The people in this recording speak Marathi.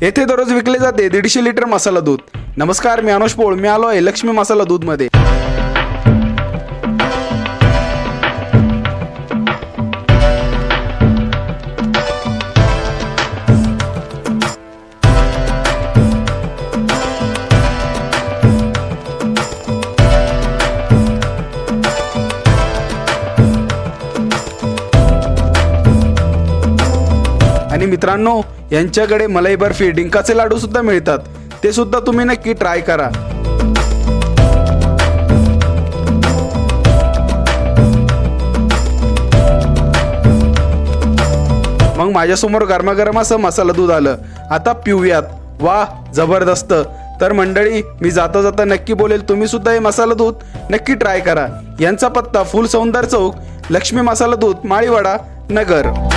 येथे दररोज विकले जाते 150 लिटर मसाला दूध। नमस्कार, मी अनुष पोळ, मी आलो आहे लक्ष्मी मसाला दूध मध्ये। आणि मित्रांनो, यांच्याकडे मलाई बर्फी, डिंकाचे लाडू सुद्धा मिळतात, ते सुद्धा तुम्ही नक्की ट्राय करा। मग माझ्यासमोर गरमागरम असं मसाला दूध आलं, आता पिऊयात। वाह, जबरदस्त। तर मंडळी, मी जाता जाता नक्की बोलेल, तुम्ही सुद्धा हे मसाला दूध नक्की ट्राय करा। यांचा पत्ता फुल सौंदर्य चौक, लक्ष्मी मसाला दूध, माळीवाडा, नगर।